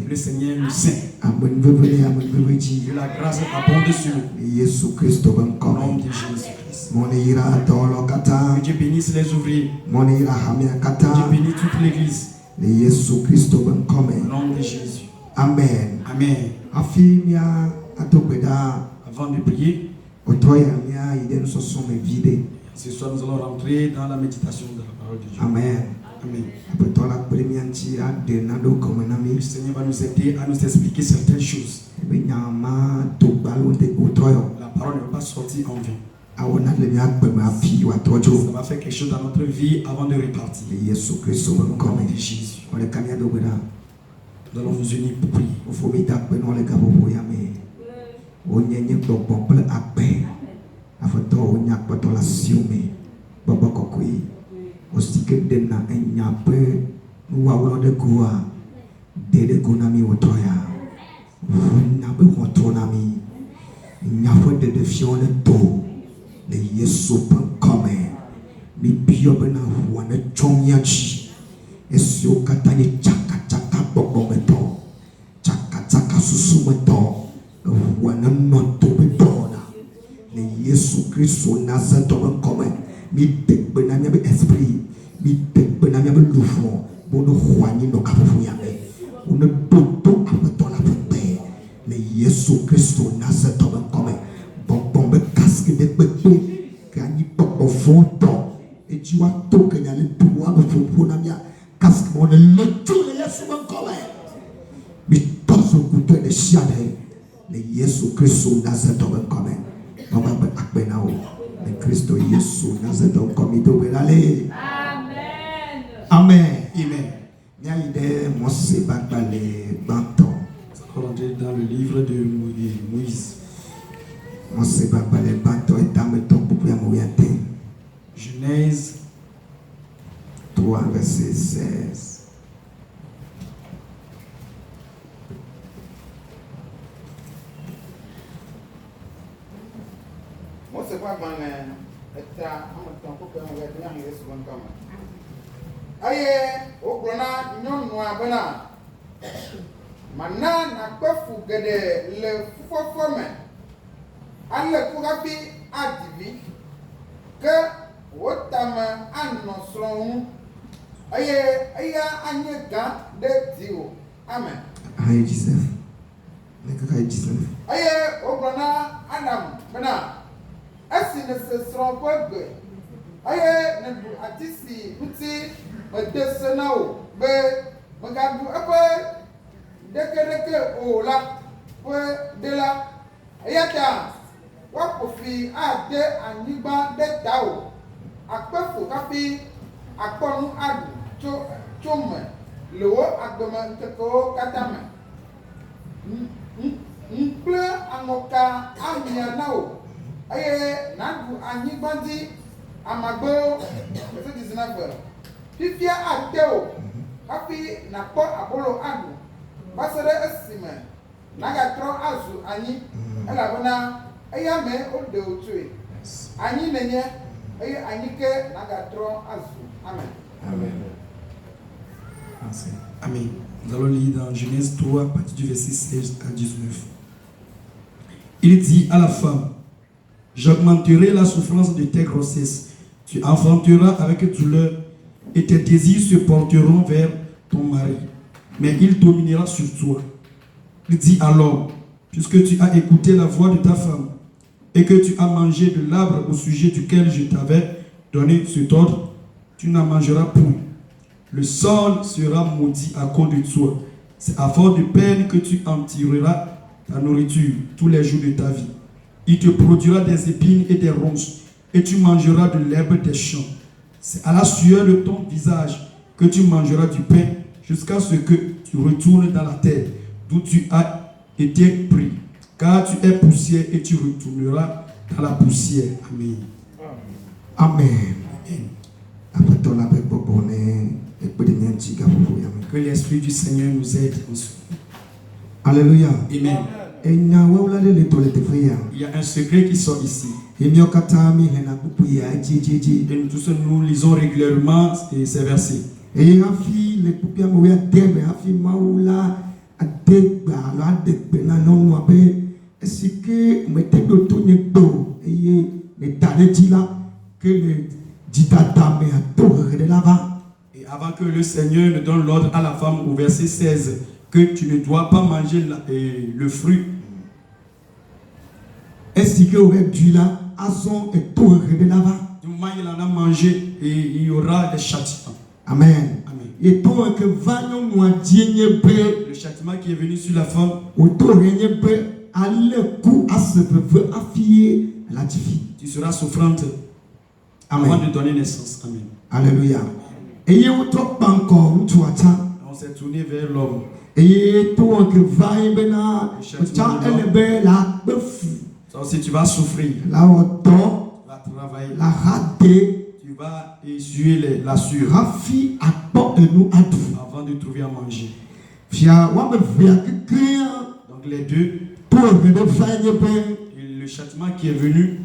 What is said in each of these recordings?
Le Seigneur nous saint. Que la grâce abonde sur nous. Au nom de Jésus-Christ. Que Dieu bénisse les ouvriers. Que Dieu bénisse toute l'église. Au nom de Jésus. Amen. Amen. Avant de prier, ce soir nous allons rentrer dans la méditation de la parole de Dieu. Amen. Amen. Le Le Seigneur va nous aider à nous expliquer certaines choses. La parole ne va pas sortir en vain. Ça va faire quelque chose dans notre vie avant de repartir. Au nom de Jésus. Nous allons nous unir pour prier. Aussi que dena enyape nuwa de goa dede gonami otoya nabe motonami nyafo de fion le to le yesu pankome mi bio bena huane chomyachi esio katanye chaka chaka bobometo chaka chaka susumeto huane noto bedona le yesu kristo nazato pankome mi tekbe na miabe esprit mi tekbe na miabe louvre bono hwani no kafufu yabe ono toto ameto la pepe le yesu kristo nazato bankome bonbon casque de pepe kani popo fonto e jiwa to kenya le tuwa be fofu na mia casque mo le tout le yesu bankome mi toso kuto de siade le yesu kristo nazato bankome baba akbe na o en Christo Jésus, nous avons commis de aller. Amen. Amen. Amen. Nous allons rentrer dans le livre de Moïse. Genèse 3, verset 16. C'est pas bon, et en couple, on va bien y rester comme ça. Aïe, au grenat, non, noir, bana. Maintenant, n'a pas fougué le faux forme. Allez, pour rappeler à Divi que Wotama annonceront. Aïe, aïe, aïe, gant de Dio. Amen. Aïe, 19. Aïe, au grenat, Adam, bana. Est-ce que ce sera pas que aïe ne atisi uti me descendant me garde un peu dès que oh là pour de là ayata wa kofi a de aniba de dao akpefo kapi akponu adu chome lo agbema teko katame mple angoka amia nao aye nangu anyigbandi amagbo verset 19 fifia ateo kafi na po abolo adu basere esime naga tro azu anyi elabona eya me ode otue anyi nenye eye anyike naga tro azu amen. Amen. Amen. Nous allons lire dans Genèse 3 à partir du verset 16 à 19. Il dit à la femme: j'augmenterai la souffrance de tes grossesses. Tu enfanteras avec douleur et tes désirs se porteront vers ton mari, mais il dominera sur toi. Il dit alors: puisque tu as écouté la voix de ta femme et que tu as mangé de l'arbre au sujet duquel je t'avais donné cet ordre, tu n'en mangeras point. Le sol sera maudit à cause de toi. C'est à force de peine que tu en tireras ta nourriture tous les jours de ta vie. Il te produira des épines et des ronces, et tu mangeras de l'herbe des champs. C'est à la sueur de ton visage que tu mangeras du pain, jusqu'à ce que tu retournes dans la terre, d'où tu as été pris. Car tu es poussière et tu retourneras dans la poussière. Amen. Amen. Amen. Que l'Esprit du Seigneur nous aide. Alléluia. Amen. Il y a un secret qui sort ici. Et nous tous nous lisons régulièrement ces versets. Et afi le kupia mo ya deme afi maula adegba lo adegbe na no abe esike metedo to ne do eye ne taretila que le didata me ato de là-bas. Et avant que le Seigneur ne donne l'ordre à la femme au verset 16 que tu ne dois pas manger le fruit, esike aurait dû là azon et to de là-bas. du moment il en a mangé et il y aura des châtiments. Amen. Amen. Et toi que vanyon moi dienye be Le châtiment qui est venu sur la femme, auto renye be ale ku asepeve afie la difi. tu seras souffrante avant de donner naissance. Amen. Alléluia. Et auto banko tu ata. On s'est tourné vers l'homme. Et toi que vaille bena ta elebe la befu Ça aussi, tu vas souffrir. la auto Tu vas travailler. la rate Tu vas essuyer la sueur rafi akpo enu adu. avant de trouver à manger. Fia wa me via kekea Donc les deux, to de vaille ben et le châtiment qui est venu,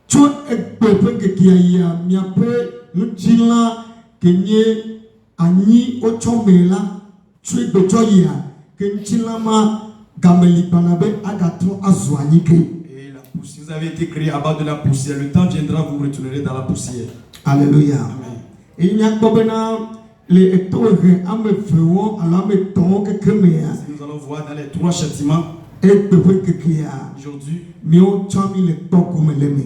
tu ekpepe kekia ya miape nutila kenye anyi ochomela tu bejoya kenchila ma gameli banabe agatro azwanyike. et la poussière, vous avez été créé à bas de la poussière. Le temps viendra, vous retournerez dans la poussière. Alléluia. Amen. Et il y a les étoiles ame feo alors me ton que kemea Si nous allons voir dans les trois châtiments, et pepe kekia aujourd'hui, mio chami le poko meleme.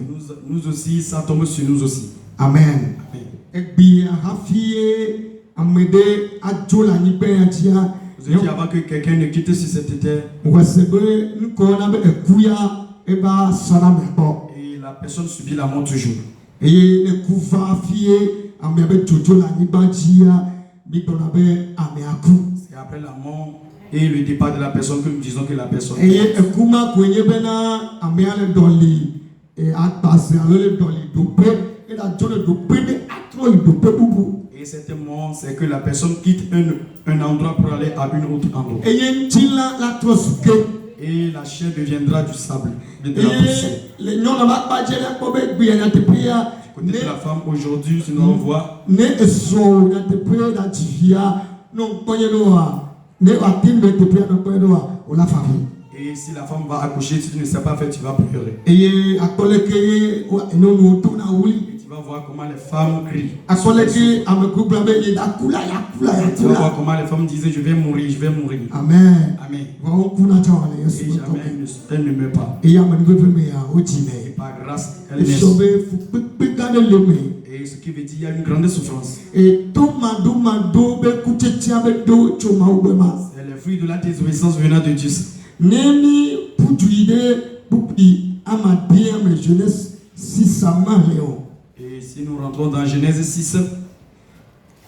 nous aussi, ça tombe sur nous aussi. Amen. Amen. Et bien hafie amede ajola ni pe atia Vous avez dit avant que quelqu'un ne quitte sur cette terre, wasebe nko na be ekuya eba sana mebo. et la personne subit la mort toujours. Et le kuva fie amebe jojola ni banjia mi bonabe ameaku. C'est après la mort et le départ de la personne que nous disons que la personne. Et ekuma kwenye bena ameale doli et atase alole doli dope et la jole dope de atro dope bubu. Et cette mort, c'est que la personne quitte un endroit pour aller à un autre endroit. Et yentila la trosuke. Et la chair deviendra du sable, de la poussière. Et les nyona ba bajele ko be gbe na tepia Côté de la femme, aujourd'hui, nous allons voir. ne eso na tepia da tivia non konye noa ne atimbe tepia no konye noa o la famille. Et si la femme va accoucher, si tu ne sais pas faire, tu vas pleurer. Et akoleke no no to na wuli. Et tu vas voir comment les femmes crient. Akoleke amekubla be ye da kula ya kula ya Tu vas voir kula. comment les femmes disaient je vais mourir, je vais mourir. Amen. Amen. Wa kuna tawale Et yesu jamais elle ne meurt pas. et ya mani bebe me ya Et ojine. par grâce, elle naît. Esobe fu pepe gane leme. Et ce qui veut dire qu'il y a une grande souffrance. Et to mado be kuchetia be do choma ubema. C'est le fruit de la désobéissance venant de Dieu. Nemi pujuide bupi amadia me jeunesse si sama léon. Et si nous rentrons dans Genèse 6,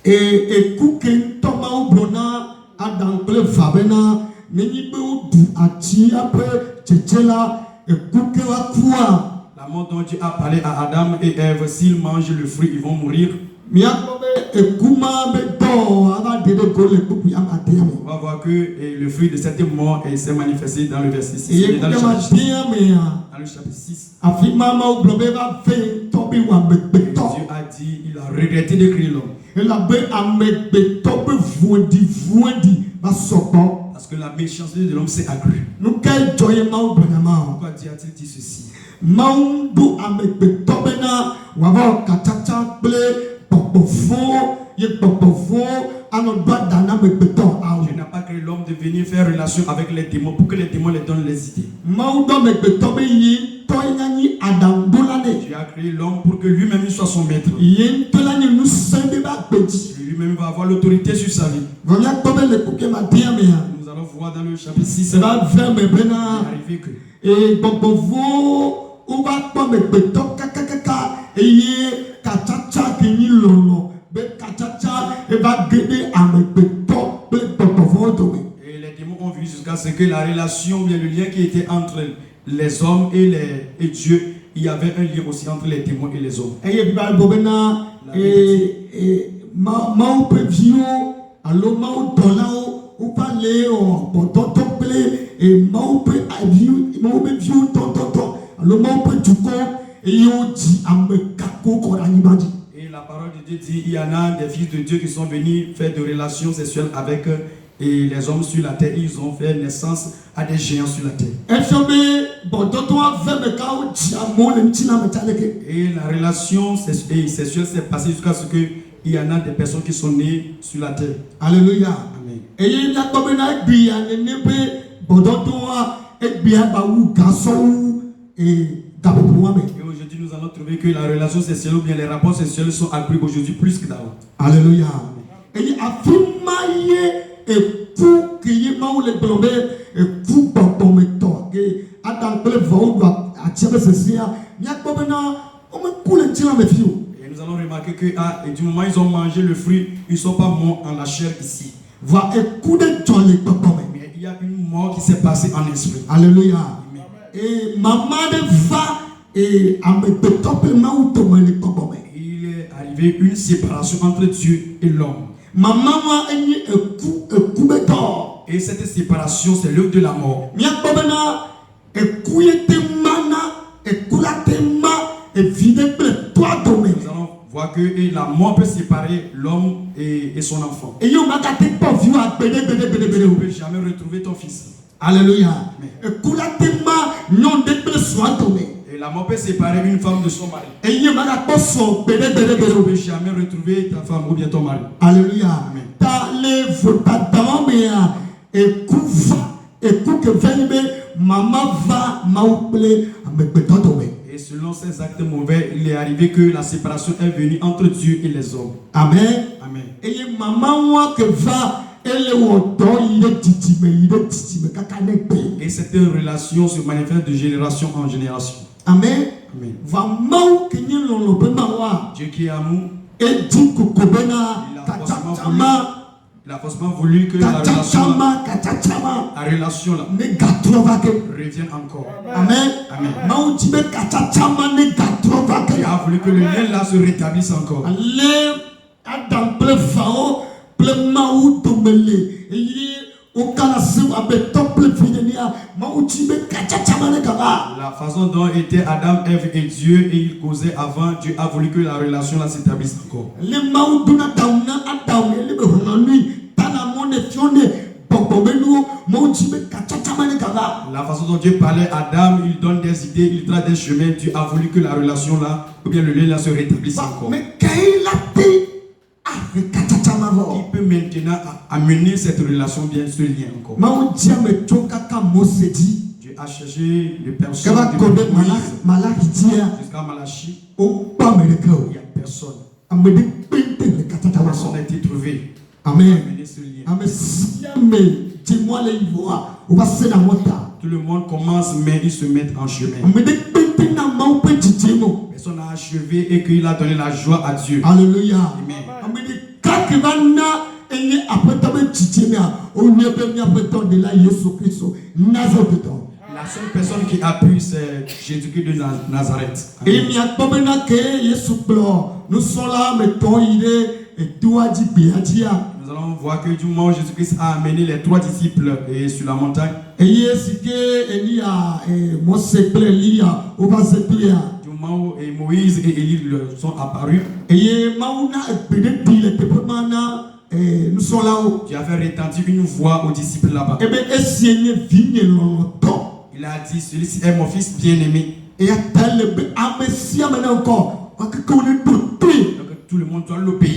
Et kuken toma ubrona adangle vabena neni be udu ati après tchetela et kuke wa kuwa. la mort dont Dieu a parlé à Adam et Ève, s'ils mangent le fruit, ils vont mourir. Miakobe et kuma be do ava dede gole bupi amadia me. On va voir que le fruit de cette mort s'est manifesté dans le verset 6. Et Dans le kuke chapitre, madia me ya. dans le chapitre 6, Afi mama ublobe va fe tobi wa Dieu bebeto. a dit, il a regretté de créer l'homme. Et la be amebeto be voindi va soko. Parce que la méchanceté de l'homme s'est accrue. Nous kay joye ma ubrenama. Pourquoi Dieu a-t-il dit ceci? Maundu amebeto bena wava katata ble popofo ye popofo anodwa dana mebeto awo. Dieu n'a pas créé l'homme de venir faire relation avec les démons pour que les démons les donnent les idées. Maudo mebeto be yi toyani adambulane. Dieu a créé l'homme pour que lui-même il soit son maître. Yen tolani nous sende ba petit. Et lui-même va avoir l'autorité sur sa vie. Vanya tobe le kuke madia mea. Nous allons voir dans le chapitre 6, Se va vers me il est bena. arrivé que Et popofo uba po mebeto kakakaka eye katata kini lolo be katata e va gede amebeto be popofo tome. et les démons ont vu jusqu'à ce que la relation, bien le lien qui était entre les hommes et Dieu, il y avait un lien aussi entre les démons et les hommes. Eye bibal bobena mau previo alo mau dolao upa leo pototo ple e mau pe aviu mau pe viu toto alo mau pe tuko e yo di amekako korani baji. Et la parole de Dieu dit, il y en a des fils de Dieu qui sont venus faire des relations sexuelles avec et les hommes sur la terre. Ils ont fait naissance à des géants sur la terre. Et la relation sexuelle s'est passée jusqu'à ce qu'il y en a des personnes qui sont nées sur la terre. Alléluia. Amen. Et aujourd'hui, nous allons trouver que la relation sexuelle ou bien les rapports sexuels sont accrus aujourd'hui plus que d'avant. Alléluia. Et pour que y ait le globé et pour que Adam peut voir à tirer ceci, il y a comme on me coule un tir à mes filles. Et nous allons remarquer que du moment où ils ont mangé le fruit, ils ne sont pas morts en la chair ici. Va écouter John les papes. Mais il y a une mort qui s'est passée en esprit. Alléluia. Amen. Et maman va et à me pétoper ou tomber les papes. Il est arrivé une séparation entre Dieu et l'homme. Maman a un coup béton. Et cette séparation, c'est l'œuvre de la mort. Mia babana et couillete mana et coulate ma et vide toi domaine. Nous allons voir que la mort peut séparer l'homme et son enfant. Et yo magate pas vu à Tu ne peux jamais retrouver ton fils. Alléluia. Et coulate ma non de soit domaine. Et la mort peut séparer une femme de son mari. Et yo magate pas son Tu ne peux jamais retrouver ta femme ou bien ton mari. Alléluia. Amen. Ta lève ta dame et couva et coup que venime maman va m'appeler à me péter domaine. Et selon ces actes mauvais, il est arrivé que la séparation est venue entre Dieu et les hommes. Amen. Amen. Et maman moi que va elle est titime kakane. Et cette relation se manifeste de génération en génération. Amen. Amen. Va mau que ni l'on le mawa Dieu qui est amour, et dit que kobena il a forcément voulu que la relation là revienne encore. Amen. Amen. Mau tibe katachama ne gatrovake. Il a voulu que le lien là se rétablisse encore. Ale adam ple fao ple mau domele. Et au canasou avec ton ple finenia mau tibe katachama ne gaba. La façon dont étaient Adam, Ève et Dieu et ils causaient avant, Dieu a voulu que la relation là s'établisse encore. Le mau duna dauna adam ele be honanui tana mone fione bobobelu mau tibe katachama ne gaba. La façon dont Dieu parlait à Adam, il donne des idées, il trace des chemins. Dieu a voulu que la relation là, ou bien le lien là se rétablisse encore. Mais qui peut maintenant amener cette relation, bien ce lien encore. Dieu a cherché les personnes jusqu'à Malachie. Il n'y a personne. Personne n'a été trouvé. Amen. Amener ce lien. Tout le monde commence, mais ils se mettent en chemin. Personne n'a achevé et qu'il a donné la joie à Dieu. Alléluia. Amen. La seule personne qui a pu, c'est Jésus-Christ de Nazareth. Et nous sommes là, mettons, il est et toi, nous allons voir que du moment où Jésus-Christ a amené les 3 disciples sur la montagne, du moment où Moïse et Élie sont apparus, nous sommes là-haut. Dieu a fait retentir une voix aux disciples là-bas. Il a dit, celui-ci est mon fils bien-aimé. Et à tel encore, Donc tout le monde doit l'obéir.